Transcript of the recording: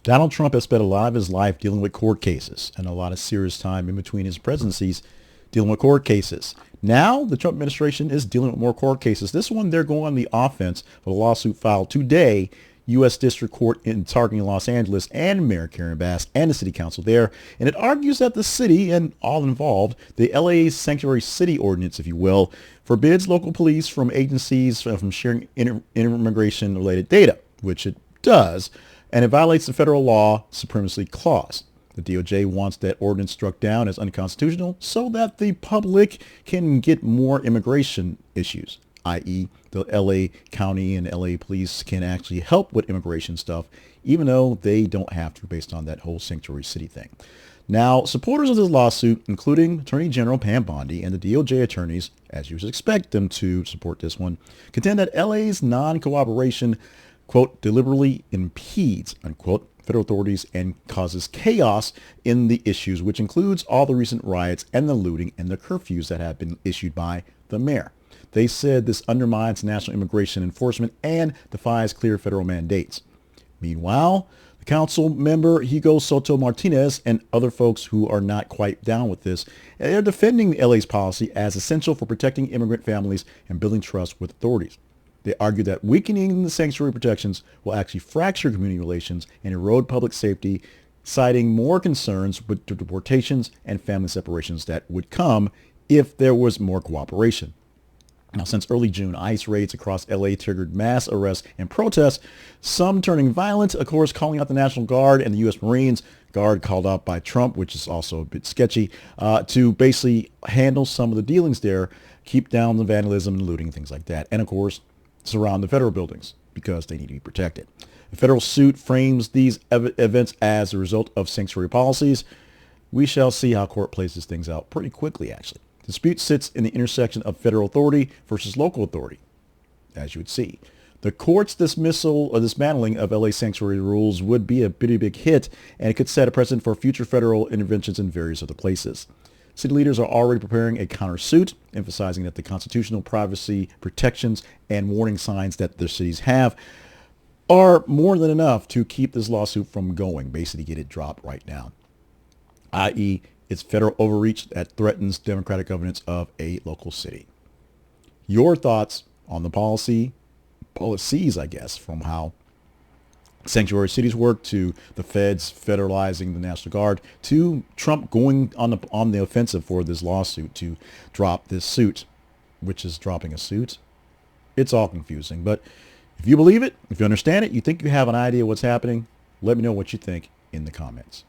Donald Trump has spent a lot of his life dealing with court cases and a lot of serious time in between his presidencies dealing with court cases. Now the Trump administration is dealing with more court cases. This one, they're going on the offense for the lawsuit filed today, U.S. District Court targeting Los Angeles and Mayor Karen Bass and the city council there. And it argues that the city and all involved, the LA Sanctuary City Ordinance, if you will, forbids local police from agencies from sharing immigration related data, which it does. And it violates the federal law Supremacy Clause. The DOJ wants that ordinance struck down as unconstitutional so that the public can get more immigration issues, i.e. the LA County and LA police can actually help with immigration stuff, even though they don't have to based on that whole sanctuary city thing. Now, supporters of this lawsuit, including Attorney General Pam Bondi and the DOJ attorneys, as you would expect them to support this one, contend that LA's non-cooperation, quote, deliberately impedes, unquote, federal authorities and causes chaos in the issues, which includes all the recent riots and the looting and the curfews that have been issued by the mayor. They said this undermines national immigration enforcement and defies clear federal mandates. Meanwhile, the council member Hugo Soto Martinez and other folks who are not quite down with this, they're defending LA's policy as essential for protecting immigrant families and building trust with authorities. They argue that weakening the sanctuary protections will actually fracture community relations and erode public safety, citing more concerns with deportations and family separations that would come if there was more cooperation. Now, since early June, ICE raids across LA triggered mass arrests and protests, some turning violent, of course, calling out the National Guard and the U.S. Marines, Guard called out by Trump, which is also a bit sketchy, to basically handle some of the dealings there, keep down the vandalism and looting, things like that. And of course, surround the federal buildings because they need to be protected. The federal suit frames these events as a result of sanctuary policies. We shall see how court plays these things out pretty quickly, actually. The dispute sits in the intersection of federal authority versus local authority, as you would see. The court's dismissal or dismantling of LA sanctuary rules would be a pretty big hit, and it could set a precedent for future federal interventions in various other places. City leaders are already preparing a countersuit, emphasizing that the constitutional privacy protections and warning signs that their cities have are more than enough to keep this lawsuit from going, basically get it dropped right now, i.e. it's federal overreach that threatens democratic governance of a local city. Your thoughts on the policies, I guess, from how sanctuary cities work to the feds federalizing the National Guard to Trump going on the offensive for this lawsuit to drop this suit, which is dropping a suit. It's all confusing, but if you believe it, if you understand it, you think you have an idea what's happening, let me know what you think in the comments.